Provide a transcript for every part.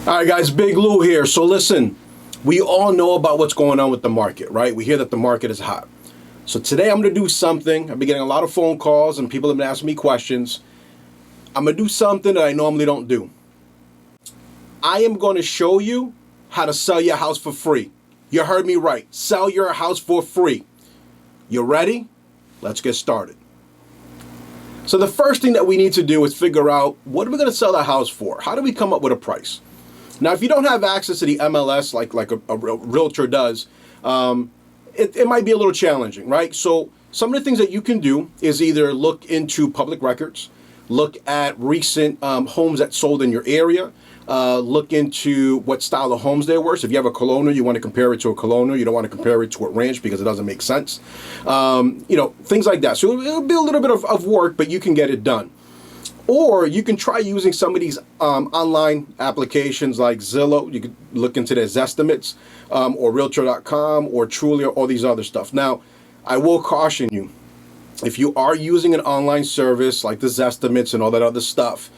All right, guys, Big Lou here. So listen, we all know about what's going on with the market, right? We hear that the market is hot. So today I'm going to do something. I've been getting a lot of phone calls and people have been asking me questions. I'm going to do something that I normally don't do. I am going to show you how to sell your house for free. You heard me right. Sell your house for free. You ready? Let's get started. So the first thing that we need to do is figure out, what are we going to sell the house for? How do we come up with a price? Now, if you don't have access to the MLS like a realtor does, it might be a little challenging, right? So some of the things that you can do is either look into public records, look at recent homes that sold in your area, look into what style of homes there were. So if you have a colonial, you want to compare it to a colonial. You don't want to compare it to a ranch because it doesn't make sense. Things like that. So it'll be a little bit of work, but you can get it done. Or you can try using some of these online applications like Zillow. You could look into their Zestimates, or Realtor.com, or Trulia, or all these other stuff. Now, I will caution you, if you are using an online service like the Zestimates and all that other stuff,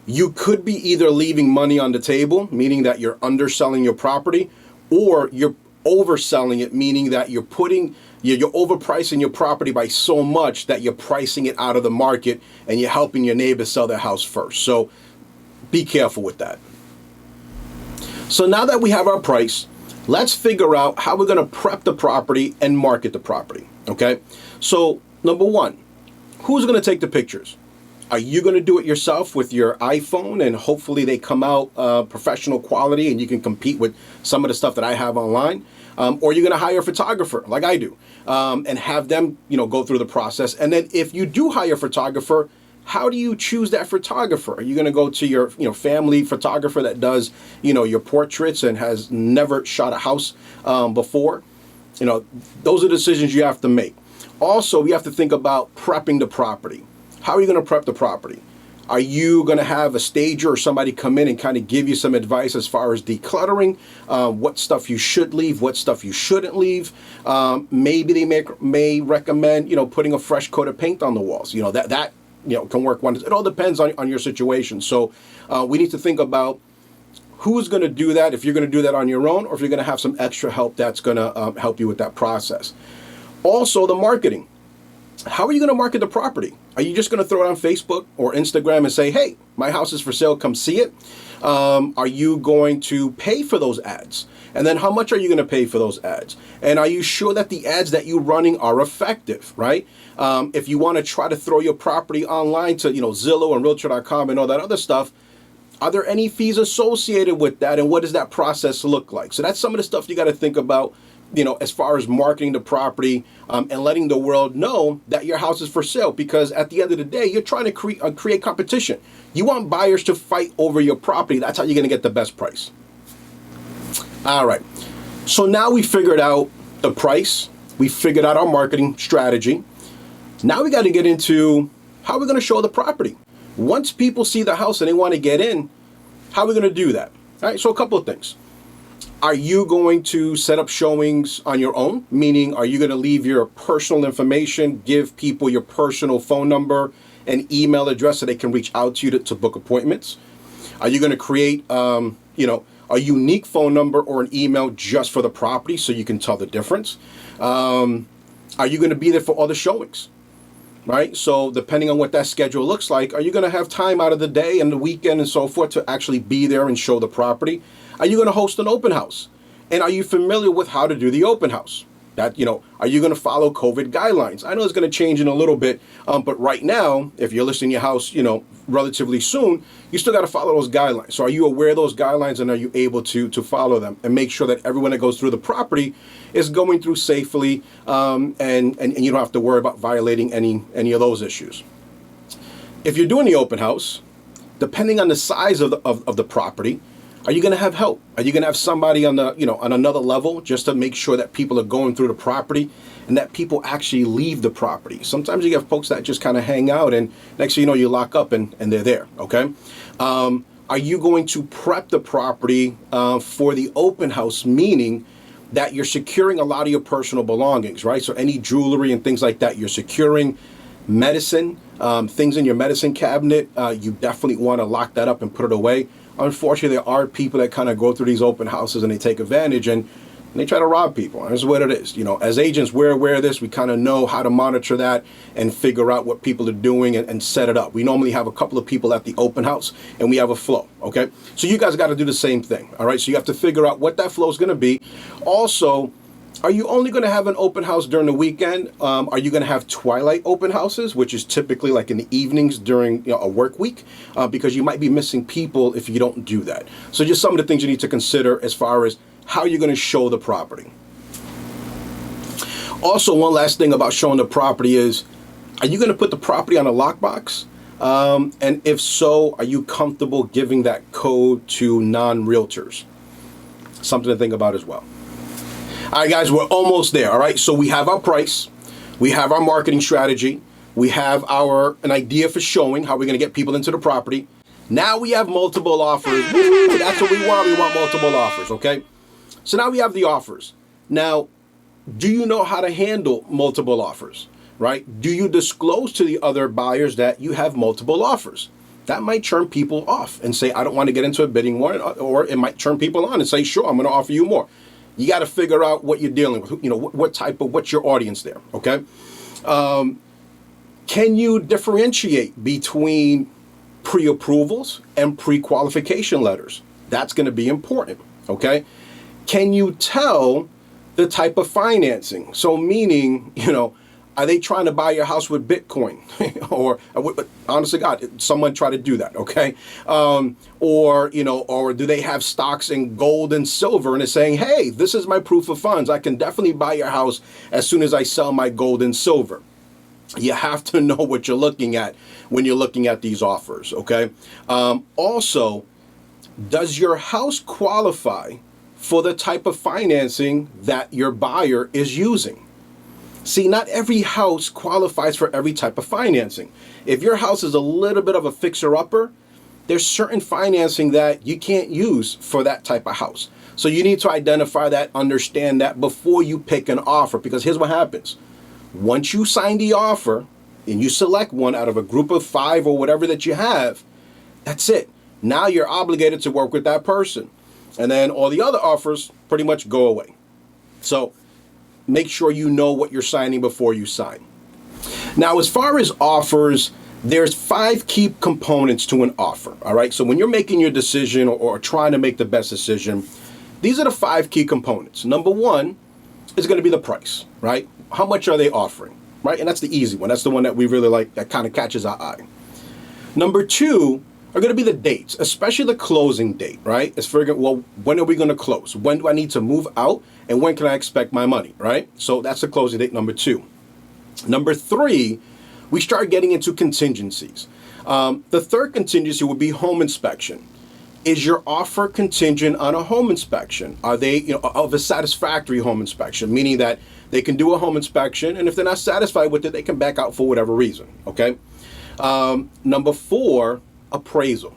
you could be either leaving money on the table, meaning that you're underselling your property, or you're overselling it, meaning that you're overpricing your property by so much that you're pricing it out of the market and you're helping your neighbors sell their house first. So be careful with that. So now that we have our price, let's figure out how we're going to prep the property and market the property. Okay. So number one, who's going to take the pictures? Are you going to do it yourself with your iPhone and hopefully they come out professional quality and you can compete with some of the stuff that I have online? Or you're going to hire a photographer like I do and have them, go through the process. And then if you do hire a photographer, how do you choose that photographer? Are you going to go to your, family photographer that does, your portraits and has never shot a house before? Those are decisions you have to make. Also, we have to think about prepping the property. How are you going to prep the property? Are you going to have a stager or somebody come in and kind of give you some advice as far as decluttering, what stuff you should leave, what stuff you shouldn't leave? Maybe they may recommend, putting a fresh coat of paint on the walls. That can work wonders. It all depends on your situation. So we need to think about who's going to do that, if you're going to do that on your own, or if you're going to have some extra help that's going to help you with that process. Also, the marketing. How are you going to market the property? Are you just going to throw it on Facebook or Instagram and say, hey, my house is for sale, come see it? Are you going to pay for those ads? And then how much are you going to pay for those ads? And are you sure that the ads that you're running are effective, right? If you want to try to throw your property online to, Zillow and Realtor.com and all that other stuff, are there any fees associated with that? And what does that process look like? So that's some of the stuff you got to think about, as far as marketing the property and letting the world know that your house is for sale. Because at the end of the day, you're trying to create competition. You want buyers to fight over your property. That's how you're going to get the best price. All right. So now we figured out the price. We figured out our marketing strategy. Now we got to get into how we're going to show the property. Once people see the house and they want to get in, how are we going to do that? All right. So a couple of things. Are you going to set up showings on your own? Meaning, are you going to leave your personal information, give people your personal phone number and email address so they can reach out to you to book appointments? Are you going to create, a unique phone number or an email just for the property so you can tell the difference? Are you going to be there for all the showings? Right? So depending on what that schedule looks like, are you going to have time out of the day and the weekend and so forth to actually be there and show the property? Are you going to host an open house? And are you familiar with how to do the open house? That, are you going to follow COVID guidelines? I know it's going to change in a little bit, but right now, if you're listing your house, relatively soon, you still got to follow those guidelines. So are you aware of those guidelines and are you able to follow them and make sure that everyone that goes through the property is going through safely and you don't have to worry about violating any of those issues. If you're doing the open house, depending on the size of the property, are you going to have help? Are you going to have somebody on on another level just to make sure that people are going through the property and that people actually leave the property? Sometimes you get folks that just kind of hang out and next thing you know, you lock up and they're there. Okay. Are you going to prep the property for the open house, meaning that you're securing a lot of your personal belongings, right? So any jewelry and things like that, you're securing medicine, things in your medicine cabinet. You definitely want to lock that up and put it away. unfortunately, there are people that kind of go through these open houses and they take advantage and they try to rob people. And that's what it is. As agents, we're aware of this. We kind of know how to monitor that and figure out what people are doing and set it up. We normally have a couple of people at the open house and we have a flow, okay? So you guys got to do the same thing, all right? So you have to figure out what that flow is going to be. Also, are you only going to have an open house during the weekend? Are you going to have twilight open houses, which is typically like in the evenings during a work week? Because you might be missing people if you don't do that. So just some of the things you need to consider as far as how you're going to show the property. Also, one last thing about showing the property is, are you going to put the property on a lockbox? And if so, are you comfortable giving that code to non-realtors? Something to think about as well. All right, guys, we're almost there. All right, so we have our price, we have our marketing strategy, we have an idea for showing how we're going to get people into the property. Now we have multiple offers. Woo, that's what we want. We want multiple offers, okay? So now we have the offers. Now, do you know how to handle multiple offers, right? Do you disclose to the other buyers that you have multiple offers? That might turn people off and say, I don't want to get into a bidding war, or it might turn people on and say, sure, I'm going to offer you more. You got to figure out what you're dealing with, what's your audience there, okay? Can you differentiate between pre-approvals and pre-qualification letters? That's going to be important, okay? Can you tell the type of financing? So meaning, are they trying to buy your house with Bitcoin? or honestly, God, someone try to do that, okay? Or do they have stocks in gold and silver and it's saying, hey, this is my proof of funds. I can definitely buy your house as soon as I sell my gold and silver. You have to know what you're looking at when you're looking at these offers, okay? Also, does your house qualify for the type of financing that your buyer is using? See, not every house qualifies for every type of financing. If your house is a little bit of a fixer-upper, there's certain financing that you can't use for that type of house. So you need to identify that, understand that before you pick an offer, because here's what happens. Once you sign the offer and you select one out of a group of 5 or whatever that you have, that's it. Now you're obligated to work with that person. And then all the other offers pretty much go away. So make sure you know what you're signing before you sign. Now, as far as offers, there's 5 key components to an offer, all right? So when you're making your decision or trying to make the best decision, these are the 5 key components. Number 1 is going to be the price, right? How much are they offering, right? And that's the easy one. That's the one that we really like, that kind of catches our eye. Number 2 are going to be the dates, especially the closing date, right? It's figuring, well, when are we going to close? When do I need to move out? And when can I expect my money, right? So that's the closing date, number 2. Number 3, we start getting into contingencies. The third contingency would be home inspection. Is your offer contingent on a home inspection? Are they, of a satisfactory home inspection, meaning that they can do a home inspection, and if they're not satisfied with it, they can back out for whatever reason, okay? Number 4, appraisal.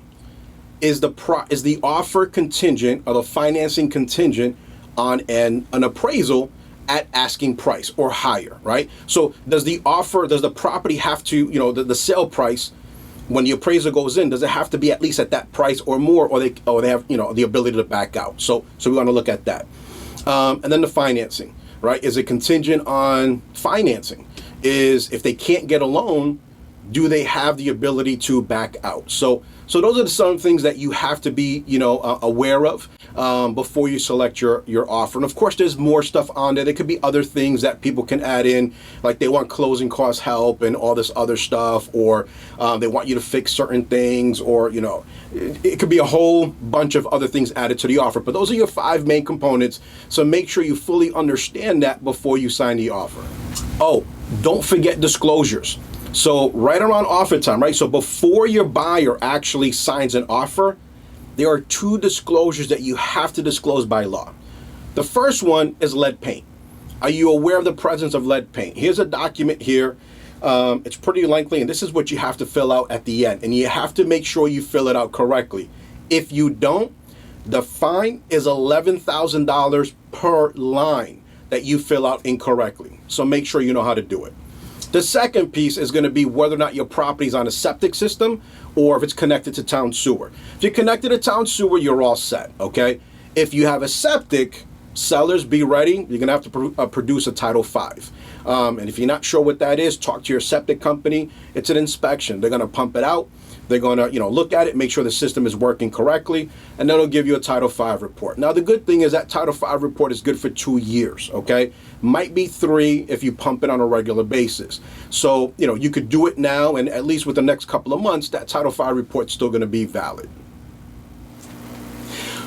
Is the offer contingent, or the financing contingent on an appraisal at asking price or higher, right? So does the property have to, the sale price, when the appraisal goes in, does it have to be at least at that price or more, or they have, the ability to back out? So we want to look at that. And then the financing, right? Is it contingent on financing? If they can't get a loan, do they have the ability to back out? So those are some things that you have to be, aware of before you select your offer. And of course, there's more stuff on there. There could be other things that people can add in, like they want closing cost help and all this other stuff, or they want you to fix certain things, or it could be a whole bunch of other things added to the offer. But those are your 5 main components. So make sure you fully understand that before you sign the offer. Oh, don't forget disclosures. So right around offer time, right? So before your buyer actually signs an offer, there are 2 disclosures that you have to disclose by law. The first one is lead paint. Are you aware of the presence of lead paint? Here's a document here. It's pretty lengthy, and this is what you have to fill out at the end. And you have to make sure you fill it out correctly. If you don't, the fine is $11,000 per line that you fill out incorrectly. So make sure you know how to do it. The second piece is going to be whether or not your property is on a septic system or if it's connected to town sewer. If you're connected to town sewer, you're all set, okay? If you have a septic, sellers, be ready. You're going to have to produce a Title V. And if you're not sure what that is, talk to your septic company. It's an inspection. They're going to pump it out. They're going to, look at it, make sure the system is working correctly, and then they'll give you a Title V report. Now, the good thing is that Title V report is good for 2 years, okay? Might be 3 if you pump it on a regular basis. So, you could do it now, and at least with the next couple of months, that Title V report's still going to be valid.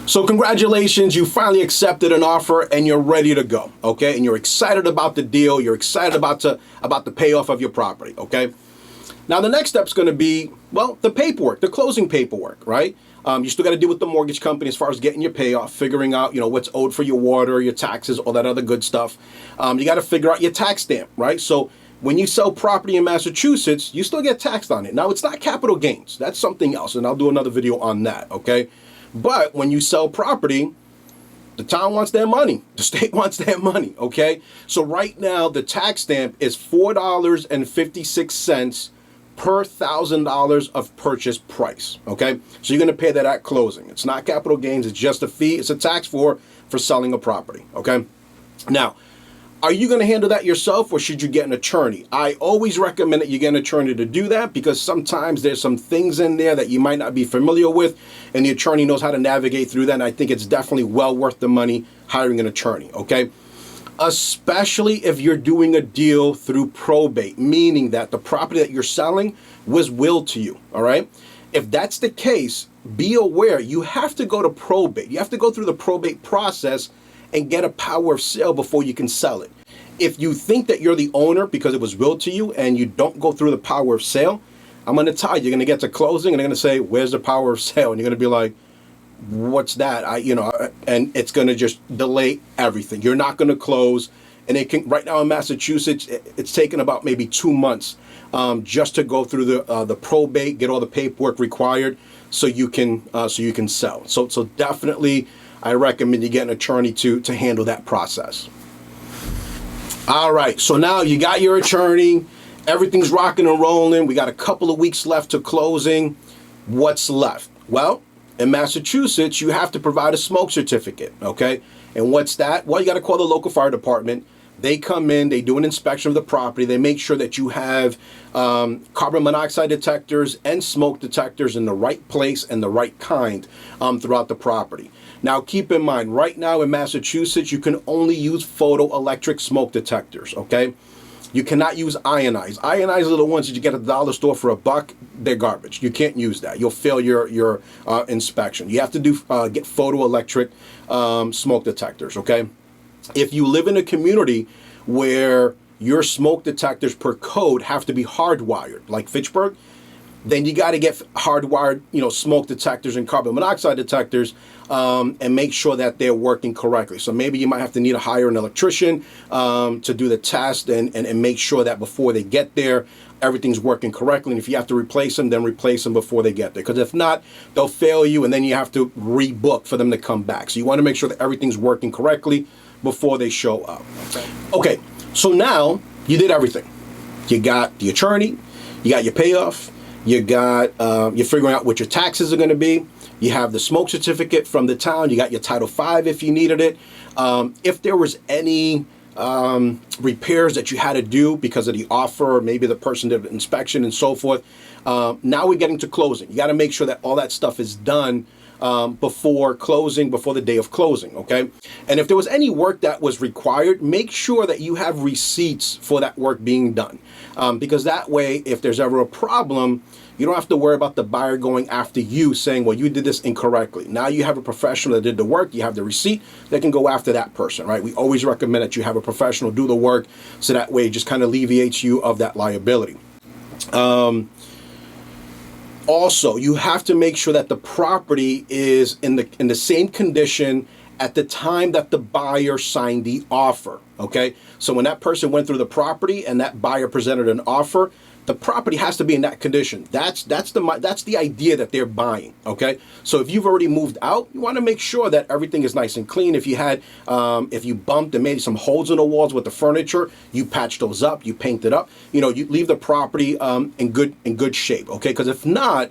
So congratulations, you finally accepted an offer and you're ready to go, okay? And you're excited about the deal, you're excited about the payoff of your property, okay? Now the next step's going to be, well, the paperwork, the closing paperwork, right? You still got to deal with the mortgage company as far as getting your payoff, figuring out, what's owed for your water, your taxes, all that other good stuff. You got to figure out your tax stamp, right? So when you sell property in Massachusetts, you still get taxed on it. Now it's not capital gains, that's something else, and I'll do another video on that, okay? But when you sell property, the town wants their money. The state wants their money, okay? So right now, the tax stamp is $4.56 per $1,000 of purchase price, okay? So you're going to pay that at closing. It's not capital gains. It's just a fee. It's a tax for selling a property, okay? Now, are you going to handle that yourself or should you get an attorney? I always recommend that you get an attorney to do that because sometimes there's some things in there that you might not be familiar with and the attorney knows how to navigate through that, and I think it's definitely well worth the money hiring an attorney, okay? Especially if you're doing a deal through probate, meaning that the property that you're selling was willed to you, all right? If that's the case, be aware you have to go to probate. You have to go through the probate process and get a power of sale before you can sell it. If you think that you're the owner because it was willed to you and you don't go through the power of sale, I'm going to tell you, you're going to get to closing and they're going to say, where's the power of sale? And you're going to be like, what's that? And it's going to just delay everything. You're not going to close. And it can, right now in Massachusetts, it's taken about maybe 2 months just to go through the probate, get all the paperwork required so you can sell. So definitely, I recommend you get an attorney to handle that process. All right, so now you got your attorney, everything's rocking and rolling. We got a couple of weeks left to closing. What's left? Well, in Massachusetts, you have to provide a smoke certificate, okay? And what's that? Well, you got to call the local fire department. They come in, they do an inspection of the property. They make sure that you have carbon monoxide detectors and smoke detectors in the right place and the right kind throughout the property. Now, keep in mind, right now in Massachusetts, you can only use photoelectric smoke detectors, okay? You cannot use ionized. Ionized are the ones that you get at the dollar store for $1. They're garbage. You can't use that. You'll fail your inspection. You have to get photoelectric smoke detectors, okay? If you live in a community where your smoke detectors per code have to be hardwired, like Fitchburg, then you got to get hardwired, smoke detectors and carbon monoxide detectors and make sure that they're working correctly. So maybe you might have to hire an electrician to do the test and make sure that before they get there, everything's working correctly. And if you have to replace them, then replace them before they get there. Because if not, they'll fail you and then you have to rebook for them to come back. So you want to make sure that everything's working correctly before they show up. Okay, so now you did everything. You got the attorney, you got your payoff, you got, you're figuring out what your taxes are going to be. You have the smoke certificate from the town. You got your Title V if you needed it. If there was any repairs that you had to do because of the offer, or maybe the person did an inspection and so forth, now we're getting to closing. You got to make sure that all that stuff is done before closing, before the day of closing, okay? And if there was any work that was required, make sure that you have receipts for that work being done. Because that way, if there's ever a problem, you don't have to worry about the buyer going after you saying, well, you did this incorrectly. Now you have a professional that did the work, you have the receipt, they can go after that person, right? We always recommend that you have a professional do the work so that way it just kind of alleviates you of that liability. Also, you have to make sure that the property is in the same condition at the time that the buyer signed the offer, okay? So when that person went through the property and that buyer presented an offer, the property has to be in that condition. That's the idea that they're buying. Okay, so if you've already moved out, you want to make sure that everything is nice and clean. If you had, if you bumped and made some holes in the walls with the furniture, you patch those up, you paint it up. You know, you leave the property in good shape. Okay, because if not,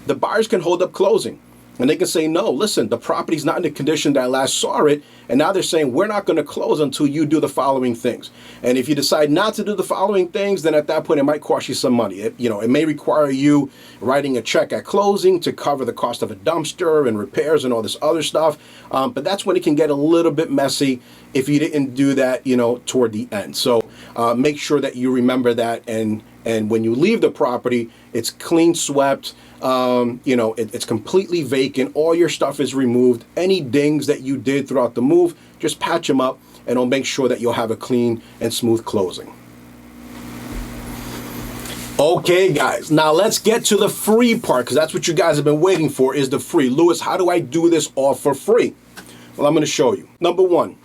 the buyers can hold up closing. And they can say, no, listen, the property's not in the condition that I last saw it. And now they're saying, we're not going to close until you do the following things. And if you decide not to do the following things, then at that point, it might cost you some money. It may require you writing a check at closing to cover the cost of a dumpster and repairs and all this other stuff. But that's when it can get a little bit messy if you didn't do that, toward the end. So make sure that you remember that. And when you leave the property, it's clean swept. It's completely vacant. All your stuff is removed. Any dings that you did throughout the move, just patch them up, and it'll make sure that you'll have a clean and smooth closing. Okay, guys, now let's get to the free part, because that's what you guys have been waiting for, is the free. Louis, how do I do this all for free? Well, I'm going to show you. Number one,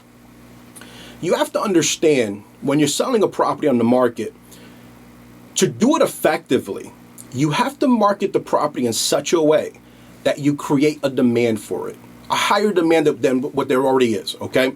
you have to understand when you're selling a property on the market, to do it effectively, you have to market the property in such a way that you create a demand for it, a higher demand than what there already is, okay?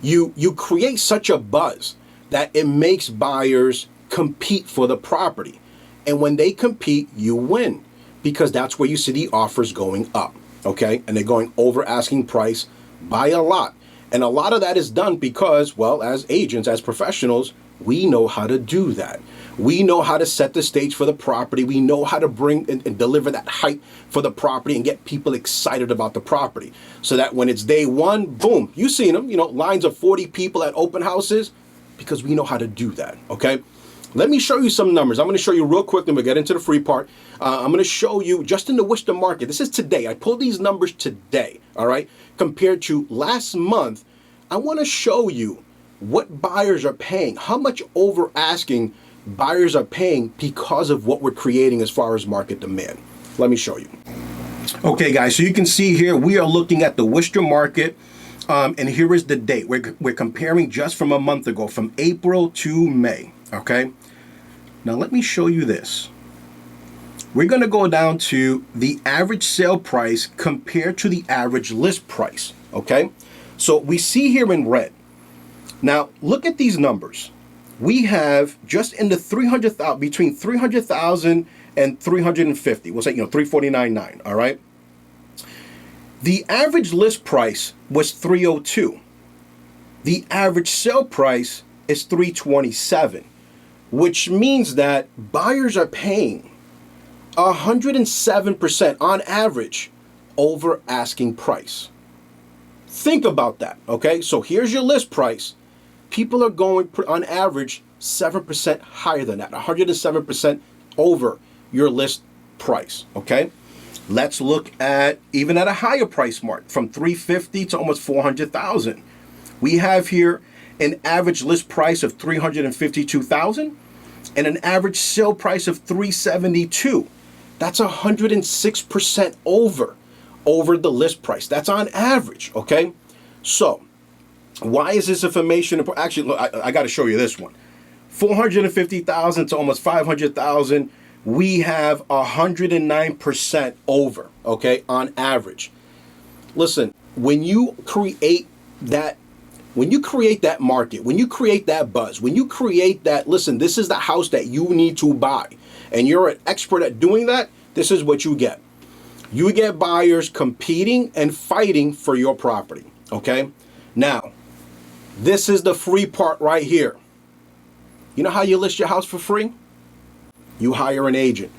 You create such a buzz that it makes buyers compete for the property. And when they compete, you win, because that's where you see the offers going up, okay? And they're going over asking price by a lot. And a lot of that is done because, well, as agents, as professionals, we know how to do that. We know how to set the stage for the property. We know how to bring and deliver that hype for the property and get people excited about the property. So that when it's day one, boom, you've seen them, lines of 40 people at open houses, because we know how to do that, okay? Let me show you some numbers. I'm going to show you real quick, then we'll get into the free part. I'm going to show you just in the Worcester market. This is today. I pulled these numbers today, all right? Compared to last month, I want to show you what buyers are paying, how much over asking buyers are paying because of what we're creating as far as market demand. Let me show you. Okay, guys, so you can see here, we are looking at the Worcester market, and here is the date. We're comparing just from a month ago, from April to May, okay? Now, let me show you this. We're going to go down to the average sale price compared to the average list price, okay? So we see here in red. Now, look at these numbers. We have just in the 300,000, between 300,000 and 350. We'll say, 349.9, all right? The average list price was 302. The average sale price is 327, which means that buyers are paying 107% on average over asking price. Think about that, okay? So here's your list price. People are going, on average, 7% higher than that, 107% over your list price, okay? Let's look at, even at a higher price mark, from 350 to almost 400,000. We have here an average list price of 352,000 and an average sale price of 372. That's 106% over the list price. That's on average, okay? So, why is this information important? Actually, look, I got to show you this one. 450,000 to almost 500,000. We have 109% over, okay, on average. Listen, when you create that market, when you create that buzz, when you create that, listen, this is the house that you need to buy, and you're an expert at doing that, this is what you get. You get buyers competing and fighting for your property, okay? Now, this is the free part right here. You know how you list your house for free? You hire an agent.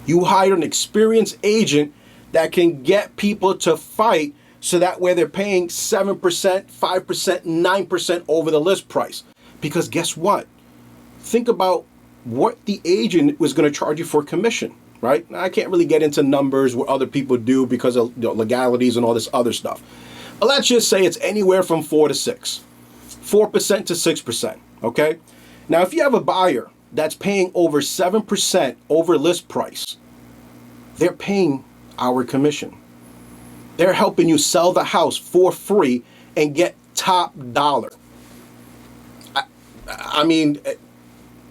You hire an experienced agent that can get people to fight, so that way they're paying 7%, 5%, 9% over the list price. Because guess what? Think about what the agent was going to charge you for commission, right? Now, I can't really get into numbers what other people do because of legalities and all this other stuff. But let's just say it's anywhere from 4 to 6. 4% to 6%, okay? Now, if you have a buyer that's paying over 7% over list price, they're paying our commission. They're helping you sell the house for free and get top dollar. I mean,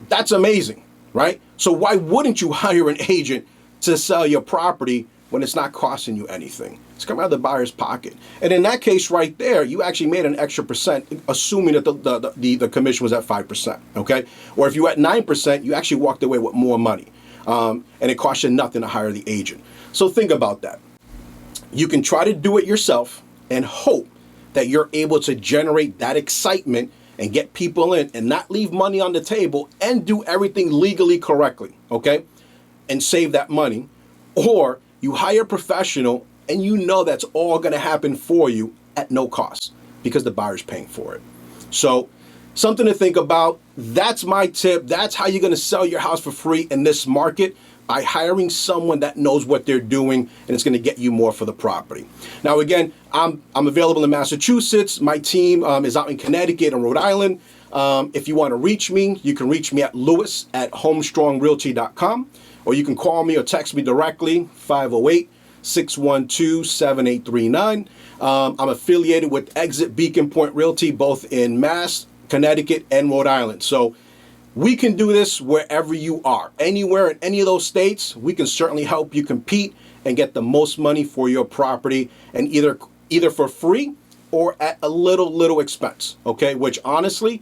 that's amazing. right? So why wouldn't you hire an agent to sell your property when it's not costing you anything? It's coming out of the buyer's pocket. And in that case right there, you actually made an extra percent, assuming that the commission was at 5%, okay? Or if you at 9%, you actually walked away with more money. And it cost you nothing to hire the agent. So think about that. You can try to do it yourself and hope that you're able to generate that excitement and get people in and not leave money on the table and do everything legally correctly, okay? And save that money. Or you hire a professional and you know that's all gonna happen for you at no cost because the buyer's paying for it. So something to think about. That's my tip. That's how you're gonna sell your house for free in this market, by hiring someone that knows what they're doing, and it's gonna get you more for the property. Now again, I'm available in Massachusetts. My team is out in Connecticut and Rhode Island. If you wanna reach me, you can reach me at lewis@homestrongroyalty.com, or you can call me or text me directly, 508-612-7839. I'm affiliated with Exit Beacon Point Realty, both in Mass, Connecticut, and Rhode Island. So we can do this wherever you are. Anywhere in any of those states, we can certainly help you compete and get the most money for your property, and either for free or at a little expense, okay? Which honestly,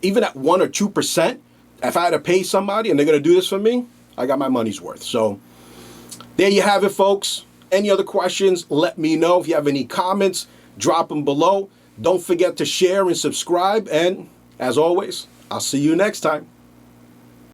even at 1 or 2%, if I had to pay somebody and they're gonna do this for me, I got my money's worth. So there you have it, folks. Any other questions, let me know. If you have any comments, drop them below. Don't forget to share and subscribe. And as always, I'll see you next time.